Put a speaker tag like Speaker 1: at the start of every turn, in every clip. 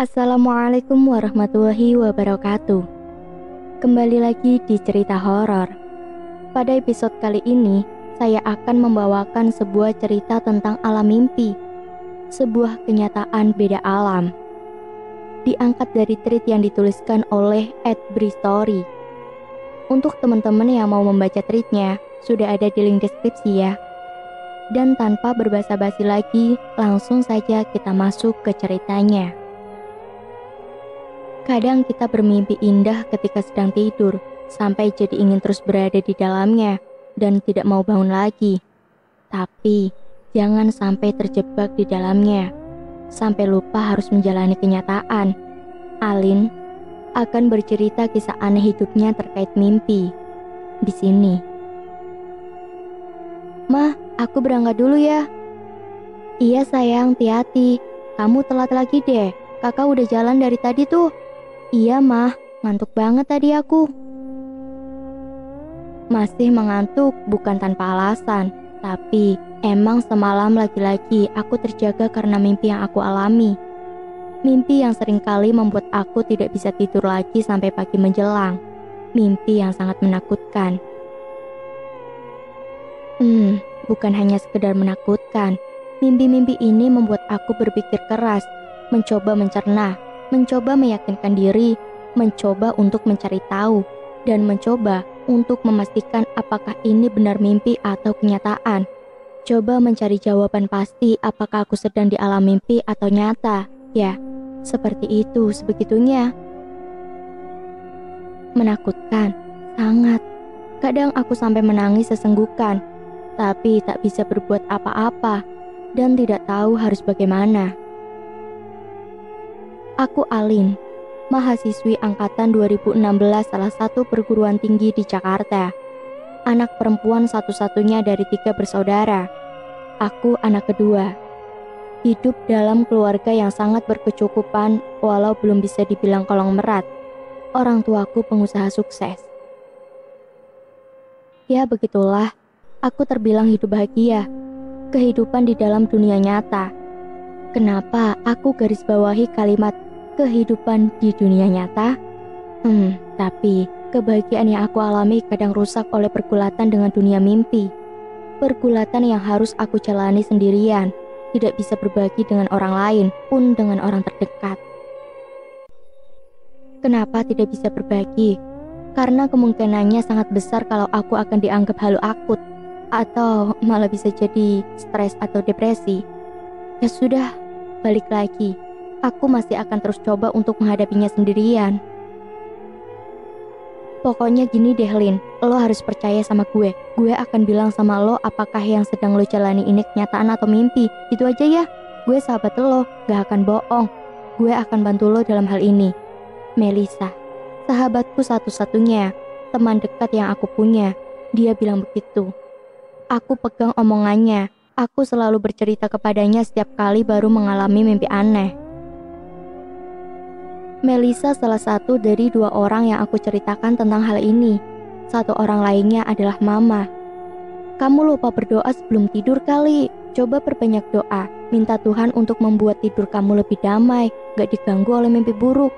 Speaker 1: Assalamualaikum warahmatullahi wabarakatuh. Kembali lagi di cerita horor. Pada episode kali ini, saya akan membawakan sebuah cerita tentang alam mimpi. Sebuah kenyataan beda alam. Diangkat dari tweet yang dituliskan oleh @bristory. Untuk teman-teman yang mau membaca tweetnya, sudah ada di link deskripsi ya. Dan tanpa berbasa-basi lagi, langsung saja kita masuk ke ceritanya. Kadang kita bermimpi indah ketika sedang tidur, sampai jadi ingin terus berada di dalamnya dan tidak mau bangun lagi. Tapi, jangan sampai terjebak di dalamnya, sampai lupa harus menjalani kenyataan. Alin akan bercerita kisah aneh hidupnya terkait mimpi. Di sini. "Mah, aku berangkat dulu ya." "Iya sayang, hati-hati. Kamu telat lagi deh. Kakak udah jalan dari tadi tuh." "Iya mah, ngantuk banget tadi aku." Masih mengantuk bukan tanpa alasan, tapi emang semalam lagi-lagi aku terjaga karena mimpi yang aku alami. Mimpi yang seringkali membuat aku tidak bisa tidur lagi sampai pagi menjelang. Mimpi yang sangat menakutkan. Bukan hanya sekedar menakutkan. Mimpi-mimpi ini membuat aku berpikir keras, mencoba mencerna, mencoba meyakinkan diri, mencoba untuk mencari tahu, dan mencoba untuk memastikan apakah ini benar mimpi atau kenyataan. Coba mencari jawaban pasti apakah aku sedang di alam mimpi atau nyata. Ya, seperti itu sebegitunya. Menakutkan, sangat. Kadang aku sampai menangis sesenggukan, tapi tak bisa berbuat apa-apa dan tidak tahu harus bagaimana. Aku Alin, mahasiswi angkatan 2016 salah satu perguruan tinggi di Jakarta. Anak perempuan satu-satunya dari 3 bersaudara. Aku anak kedua. Hidup dalam keluarga yang sangat berkecukupan walau belum bisa dibilang kolong merat. Orang tuaku pengusaha sukses. Ya begitulah, aku terbilang hidup bahagia. Kehidupan di dalam dunia nyata. Kenapa aku garis bawahi kalimat kehidupan di dunia nyata? Tapi kebahagiaan yang aku alami kadang rusak oleh pergulatan dengan dunia mimpi. Pergulatan yang harus aku jalani sendirian, tidak bisa berbagi dengan orang lain, pun dengan orang terdekat. Kenapa tidak bisa berbagi? Karena kemungkinannya sangat besar kalau aku akan dianggap halu akut, atau malah bisa jadi stres atau depresi. Ya sudah, balik lagi. Aku masih akan terus coba untuk menghadapinya sendirian. Pokoknya gini deh Lin, lo harus percaya sama gue. Gue akan bilang sama lo apakah yang sedang lo jalani ini kenyataan atau mimpi. Itu aja ya, gue sahabat lo, gak akan bohong. Gue akan bantu lo dalam hal ini. Melisa, sahabatku satu-satunya, teman dekat yang aku punya. Dia bilang begitu. Aku pegang omongannya. Aku selalu bercerita kepadanya setiap kali baru mengalami mimpi aneh. Melisa salah satu dari 2 orang yang aku ceritakan tentang hal ini. Satu orang lainnya adalah Mama. "Kamu lupa berdoa sebelum tidur kali. Coba perbanyak doa. Minta Tuhan untuk membuat tidur kamu lebih damai, gak diganggu oleh mimpi buruk."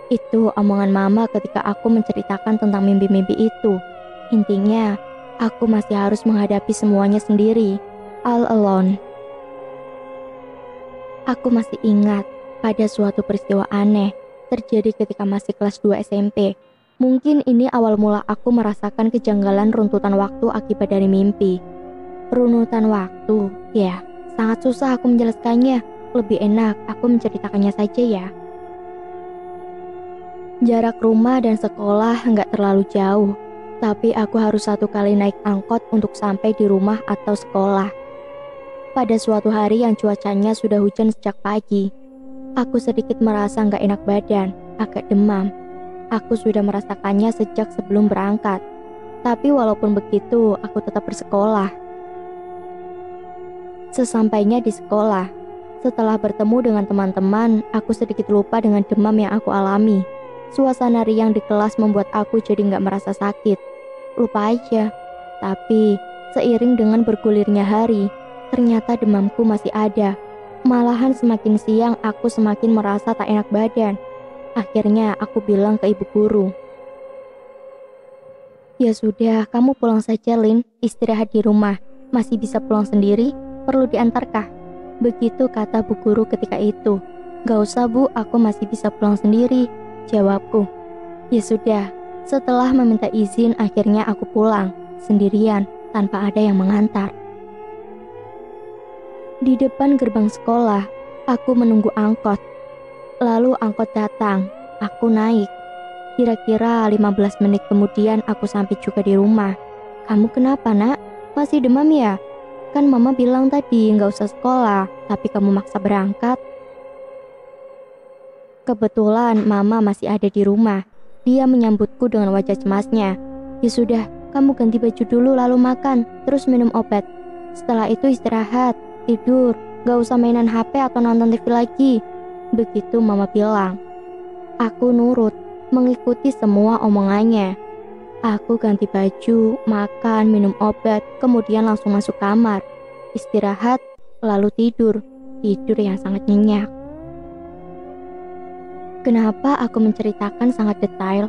Speaker 1: Itu omongan Mama ketika aku menceritakan tentang mimpi-mimpi itu. Intinya, aku masih harus menghadapi semuanya sendiri, all alone. Aku masih ingat pada suatu peristiwa aneh terjadi ketika masih kelas 2 SMP. Mungkin ini awal mula aku merasakan kejanggalan runtutan waktu akibat dari mimpi. Runutan waktu, ya, sangat susah aku menjelaskannya. Lebih enak aku menceritakannya saja ya. Jarak rumah dan sekolah nggak terlalu jauh, tapi aku harus 1 kali naik angkot untuk sampai di rumah atau sekolah. Pada suatu hari yang cuacanya sudah hujan sejak pagi, aku sedikit merasa nggak enak badan, agak demam. Aku sudah merasakannya sejak sebelum berangkat. Tapi walaupun begitu, aku tetap bersekolah. Sesampainya di sekolah, setelah bertemu dengan teman-teman, aku sedikit lupa dengan demam yang aku alami. Suasana riang di kelas membuat aku jadi nggak merasa sakit. Lupa aja. Tapi, seiring dengan bergulirnya hari, ternyata demamku masih ada. Malahan semakin siang aku semakin merasa tak enak badan. Akhirnya aku bilang ke ibu guru. Ya sudah, kamu pulang saja Lin, istirahat di rumah. Masih bisa pulang sendiri? Perlu diantarkah? Begitu kata bu guru ketika itu. Gak usah bu, aku masih bisa pulang sendiri, jawabku. Ya sudah, setelah meminta izin akhirnya aku pulang, sendirian, tanpa ada yang mengantar. Di depan gerbang sekolah, aku menunggu angkot. Lalu angkot datang, aku naik. Kira-kira 15 menit kemudian aku sampai juga di rumah. Kamu kenapa nak? Masih demam ya? Kan mama bilang tadi gak usah sekolah, tapi kamu maksa berangkat. Kebetulan mama masih ada di rumah. Dia menyambutku dengan wajah cemasnya. Ya sudah, kamu ganti baju dulu lalu makan, terus minum obat. Setelah itu istirahat, tidur, gak usah mainan HP atau nonton TV lagi. Begitu mama bilang. Aku nurut, mengikuti semua omongannya. Aku ganti baju, makan, minum obat, kemudian langsung masuk kamar. Istirahat, lalu tidur. Tidur yang sangat nyenyak. Kenapa aku menceritakan sangat detail?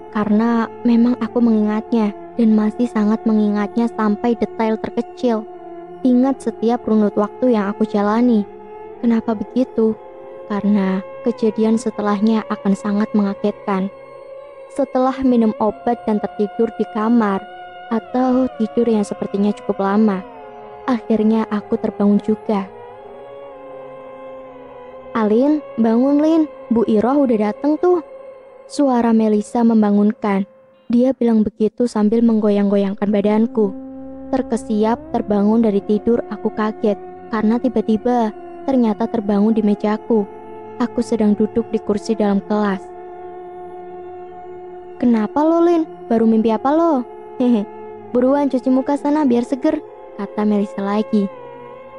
Speaker 1: Karena memang aku mengingatnya dan masih sangat mengingatnya sampai detail terkecil. Ingat setiap runut waktu yang aku jalani. Kenapa begitu? Karena kejadian setelahnya akan sangat mengagetkan. Setelah minum obat dan tertidur di kamar, atau tidur yang sepertinya cukup lama, akhirnya aku terbangun juga. Alin, bangun Lin, Bu Iroh udah dateng tuh. Suara Melisa membangunkan. Dia bilang begitu sambil menggoyang-goyangkan badanku. Terkesiap terbangun dari tidur aku kaget karena tiba-tiba ternyata terbangun di mejaku. Aku sedang duduk di kursi dalam kelas. Kenapa lo Lin? Baru mimpi apa lo? Hehe, buruan cuci muka sana biar seger, kata Melisa lagi.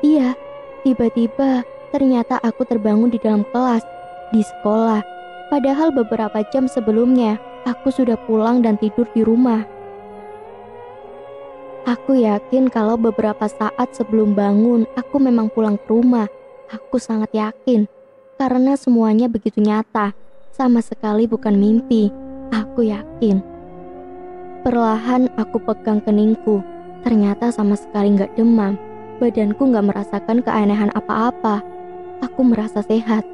Speaker 1: Iya, tiba-tiba ternyata aku terbangun di dalam kelas, di sekolah. Padahal beberapa jam sebelumnya, aku sudah pulang dan tidur di rumah. Aku yakin kalau beberapa saat sebelum bangun, aku memang pulang ke rumah. Aku sangat yakin, karena semuanya begitu nyata, sama sekali bukan mimpi. Aku yakin. Perlahan aku pegang keningku, ternyata sama sekali gak demam. Badanku gak merasakan keanehan apa-apa. Aku merasa sehat.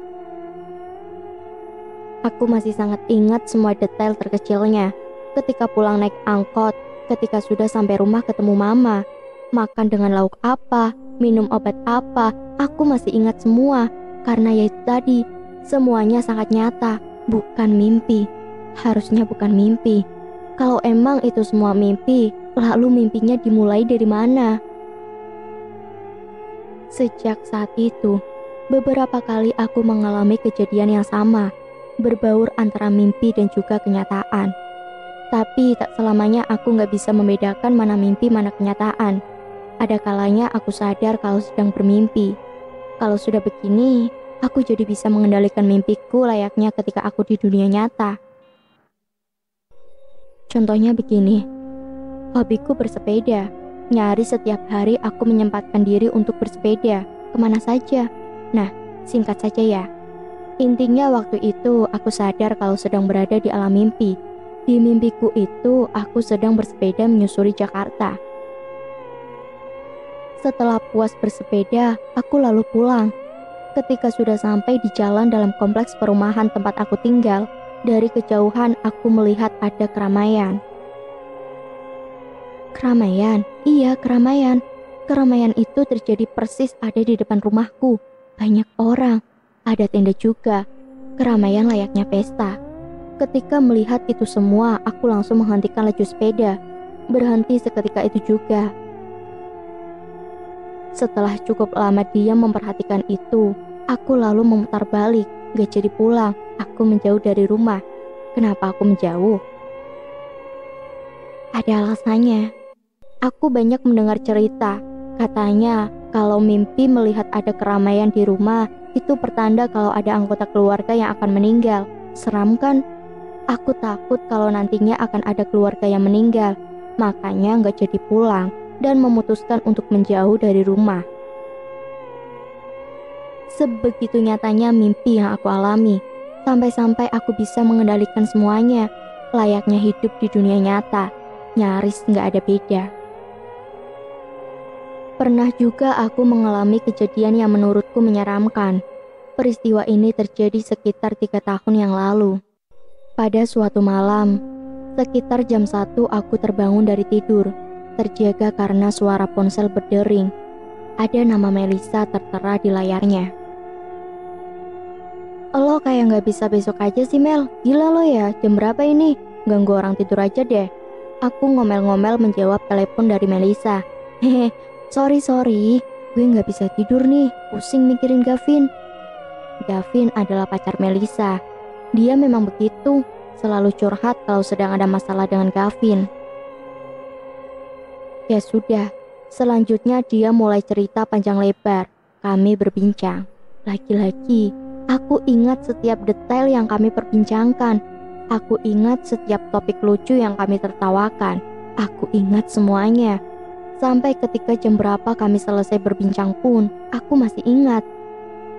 Speaker 1: Aku masih sangat ingat semua detail terkecilnya. Ketika pulang naik angkot, ketika sudah sampai rumah ketemu mama, makan dengan lauk apa, minum obat apa, aku masih ingat semua. Karena ya itu tadi, semuanya sangat nyata, bukan mimpi. Harusnya bukan mimpi. Kalau emang itu semua mimpi, lalu mimpinya dimulai dari mana? Sejak saat itu, beberapa kali aku mengalami kejadian yang sama, berbaur antara mimpi dan juga kenyataan. Tapi tak selamanya aku gak bisa membedakan mana mimpi mana kenyataan. Ada kalanya aku sadar kalau sedang bermimpi. Kalau sudah begini, aku jadi bisa mengendalikan mimpiku layaknya ketika aku di dunia nyata. Contohnya begini, hobiku bersepeda. Nyaris setiap hari aku menyempatkan diri untuk bersepeda, kemana saja. Nah, singkat saja ya. Intinya waktu itu aku sadar kalau sedang berada di alam mimpi. Di mimpiku itu aku sedang bersepeda menyusuri Jakarta. Setelah puas bersepeda, aku lalu pulang. Ketika sudah sampai di jalan dalam kompleks perumahan tempat aku tinggal, dari kejauhan aku melihat ada keramaian. Keramaian? Iya, keramaian. Keramaian itu terjadi persis ada di depan rumahku. Banyak orang, ada tenda juga. Keramaian layaknya pesta. Ketika melihat itu semua, aku langsung menghentikan laju sepeda. Berhenti seketika itu juga. Setelah cukup lama diam memperhatikan itu, aku lalu memutar balik, gak jadi pulang. Aku menjauh dari rumah. Kenapa aku menjauh? Ada alasannya. Aku banyak mendengar cerita. Katanya, kalau mimpi melihat ada keramaian di rumah, itu pertanda kalau ada anggota keluarga yang akan meninggal. Seram kan? Aku takut kalau nantinya akan ada keluarga yang meninggal. Makanya gak jadi pulang dan memutuskan untuk menjauh dari rumah. Sebegitu nyatanya mimpi yang aku alami, sampai-sampai aku bisa mengendalikan semuanya, layaknya hidup di dunia nyata, nyaris nggak ada beda. Pernah juga aku mengalami kejadian yang menurutku menyeramkan. Peristiwa ini terjadi sekitar 3 tahun yang lalu. Pada suatu malam, sekitar jam 1 aku terbangun dari tidur, terjaga karena suara ponsel berdering. Ada nama Melisa tertera di layarnya. Lo kayak nggak bisa besok aja sih Mel, gila lo ya, jam berapa ini? Ganggu orang tidur aja deh. Aku ngomel-ngomel menjawab telepon dari Melisa. Hehe, sorry, gue nggak bisa tidur nih, pusing mikirin Gavin. Gavin adalah pacar Melisa. Dia memang begitu, selalu curhat kalau sedang ada masalah dengan Gavin. Ya sudah, selanjutnya dia mulai cerita panjang lebar. Kami berbincang. Lagi-lagi, aku ingat setiap detail yang kami perbincangkan. Aku ingat setiap topik lucu yang kami tertawakan. Aku ingat semuanya. Sampai ketika jam berapa kami selesai berbincang pun, aku masih ingat.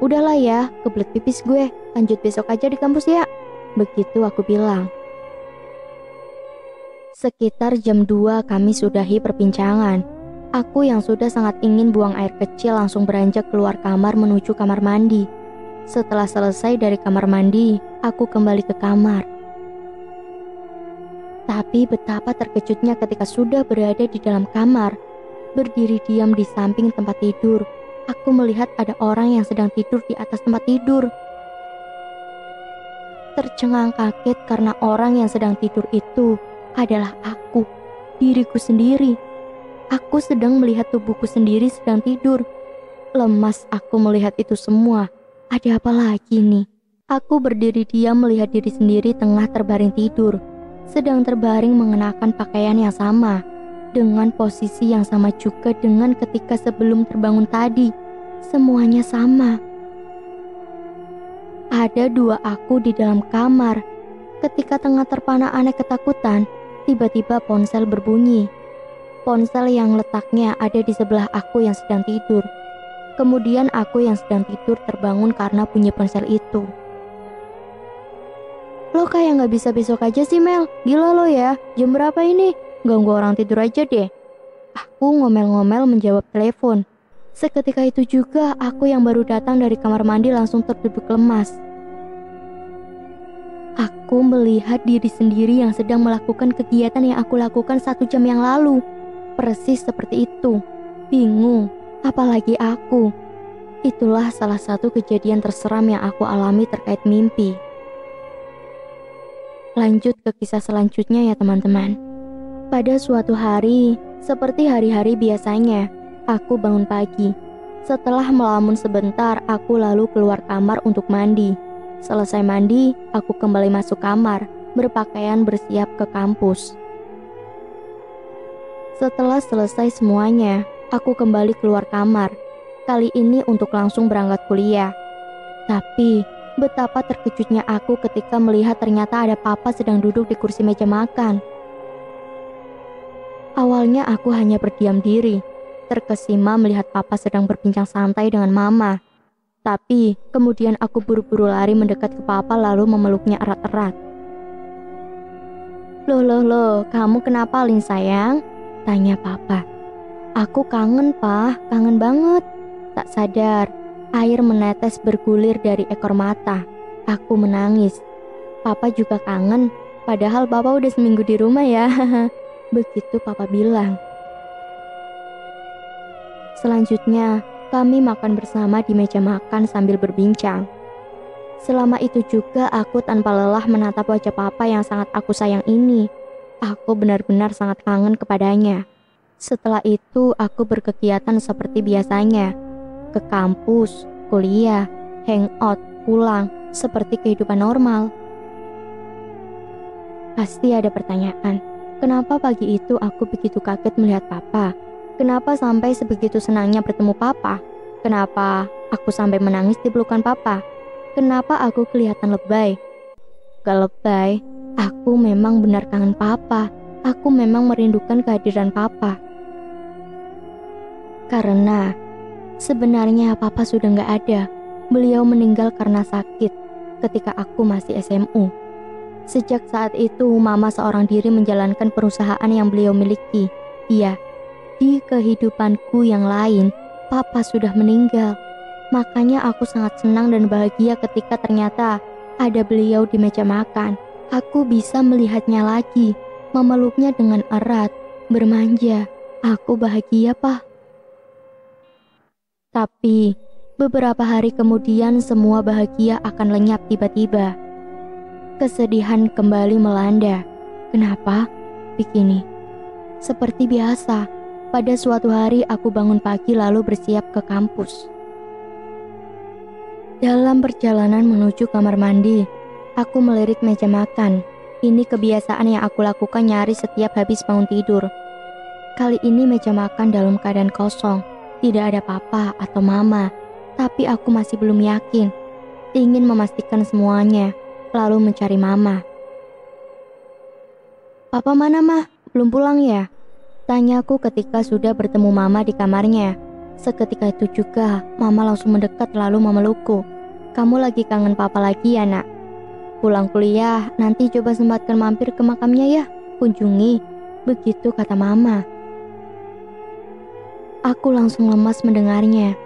Speaker 1: Udahlah ya, kebelet pipis gue, lanjut besok aja di kampus ya. Begitu aku bilang. Sekitar jam 2 kami sudahi perbincangan. Aku yang sudah sangat ingin buang air kecil langsung beranjak keluar kamar menuju kamar mandi. Setelah selesai dari kamar mandi, aku kembali ke kamar. Tapi betapa terkejutnya ketika sudah berada di dalam kamar, berdiri diam di samping tempat tidur. Aku melihat ada orang yang sedang tidur di atas tempat tidur. Tercengang kaget karena orang yang sedang tidur itu adalah aku, diriku sendiri. Aku sedang melihat tubuhku sendiri sedang tidur. Lemas aku melihat itu semua. Ada apa lagi nih? Aku berdiri diam melihat diri sendiri tengah terbaring tidur. Sedang terbaring mengenakan pakaian yang sama, dengan posisi yang sama juga dengan ketika sebelum terbangun tadi. Semuanya sama. Ada 2 aku di dalam kamar. Ketika tengah terpana aneh ketakutan, tiba-tiba ponsel berbunyi. Ponsel yang letaknya ada di sebelah aku yang sedang tidur. Kemudian aku yang sedang tidur terbangun karena bunyi ponsel itu. Lo kayak gak bisa besok aja sih Mel, gila lo ya, jam berapa ini? Ganggu orang tidur aja deh. Aku ngomel-ngomel menjawab telepon. Seketika itu juga aku yang baru datang dari kamar mandi langsung terduduk lemas. Aku melihat diri sendiri yang sedang melakukan kegiatan yang aku lakukan 1 jam yang lalu. Persis seperti itu. Bingung, apalagi aku. Itulah salah satu kejadian terseram yang aku alami terkait mimpi. Lanjut ke kisah selanjutnya ya teman-teman. Pada suatu hari, seperti hari-hari biasanya, aku bangun pagi. Setelah melamun sebentar, aku lalu keluar kamar untuk mandi. Selesai mandi, aku kembali masuk kamar, berpakaian bersiap ke kampus. Setelah selesai semuanya, aku kembali keluar kamar. Kali ini untuk langsung berangkat kuliah. Tapi, betapa terkejutnya aku ketika melihat ternyata ada papa sedang duduk di kursi meja makan. Awalnya aku hanya berdiam diri, terkesima melihat papa sedang berbincang santai dengan mama. Tapi kemudian aku buru-buru lari mendekat ke papa lalu memeluknya erat-erat. Loh, kamu kenapa Lin sayang? Tanya papa. Aku kangen pa, kangen banget. Tak sadar, air menetes bergulir dari ekor mata. Aku menangis. Papa juga kangen, padahal papa udah seminggu di rumah ya. Begitu papa bilang. Selanjutnya, kami makan bersama di meja makan sambil berbincang. Selama itu juga aku tanpa lelah menatap wajah papa yang sangat aku sayang ini. Aku benar-benar sangat kangen kepadanya. Setelah itu aku berkegiatan seperti biasanya. Ke kampus, kuliah, hangout, pulang, seperti kehidupan normal. Pasti ada pertanyaan, kenapa pagi itu aku begitu kaget melihat papa? Kenapa sampai sebegitu senangnya bertemu papa? Kenapa aku sampai menangis di pelukan papa? Kenapa aku kelihatan lebay? Gak lebay, aku memang benar kangen papa. Aku memang merindukan kehadiran papa. Karena sebenarnya papa sudah gak ada. Beliau meninggal karena sakit ketika aku masih SMU. Sejak saat itu, Mama seorang diri menjalankan perusahaan yang beliau miliki. Iya, di kehidupanku yang lain, Papa sudah meninggal. Makanya aku sangat senang dan bahagia ketika ternyata ada beliau di meja makan. Aku bisa melihatnya lagi, memeluknya dengan erat, bermanja. Aku bahagia, Pak. Tapi beberapa hari kemudian semua bahagia akan lenyap tiba-tiba. Kesedihan kembali melanda. Kenapa? Begini. Seperti biasa, pada suatu hari aku bangun pagi lalu bersiap ke kampus. Dalam perjalanan menuju kamar mandi, aku melirik meja makan. Ini kebiasaan yang aku lakukan nyaris setiap habis bangun tidur. Kali ini meja makan dalam keadaan kosong. Tidak ada papa atau mama, tapi aku masih belum yakin. Ingin memastikan semuanya, lalu mencari mama. "Papa mana, Mah? Belum pulang ya?" tanyaku ketika sudah bertemu mama di kamarnya. Seketika itu juga, mama langsung mendekat lalu memelukku. "Kamu lagi kangen papa lagi ya, Nak? Pulang kuliah, nanti coba sempatkan mampir ke makamnya ya, kunjungi." Begitu kata mama. Aku langsung lemas mendengarnya.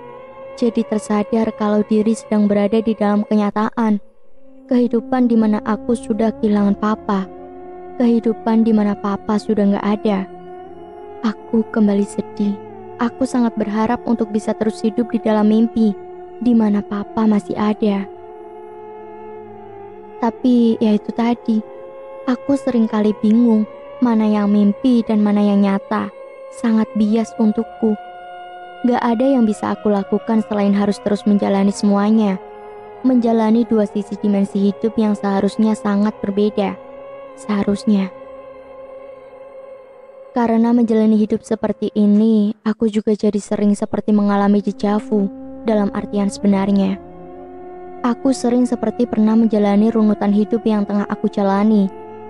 Speaker 1: Jadi tersadar kalau diri sedang berada di dalam kenyataan. Kehidupan di mana aku sudah kehilangan papa. Kehidupan di mana papa sudah gak ada. Aku kembali sedih. Aku sangat berharap untuk bisa terus hidup di dalam mimpi, di mana papa masih ada. Tapi ya itu tadi, aku seringkali bingung mana yang mimpi dan mana yang nyata. Sangat bias untukku. Gak ada yang bisa aku lakukan selain harus terus menjalani semuanya. Menjalani dua sisi dimensi hidup yang seharusnya sangat berbeda. Seharusnya. Karena menjalani hidup seperti ini, aku juga jadi sering seperti mengalami deja vu dalam artian sebenarnya. Aku sering seperti pernah menjalani runutan hidup yang tengah aku jalani.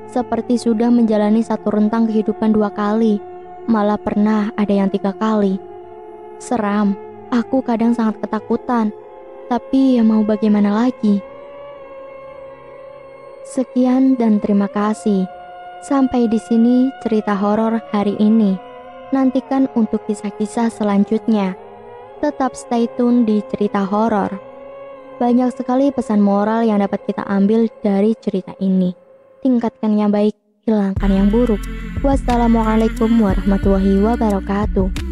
Speaker 1: Seperti sudah menjalani satu rentang kehidupan 2 kali. Malah pernah ada yang 3 kali. Seram, aku kadang sangat ketakutan. Tapi ya mau bagaimana lagi? Sekian dan terima kasih. Sampai di sini cerita horor hari ini. Nantikan untuk kisah-kisah selanjutnya. Tetap stay tune di cerita horor. Banyak sekali pesan moral yang dapat kita ambil dari cerita ini. Tingkatkan yang baik, hilangkan yang buruk. Wassalamualaikum warahmatullahi wabarakatuh.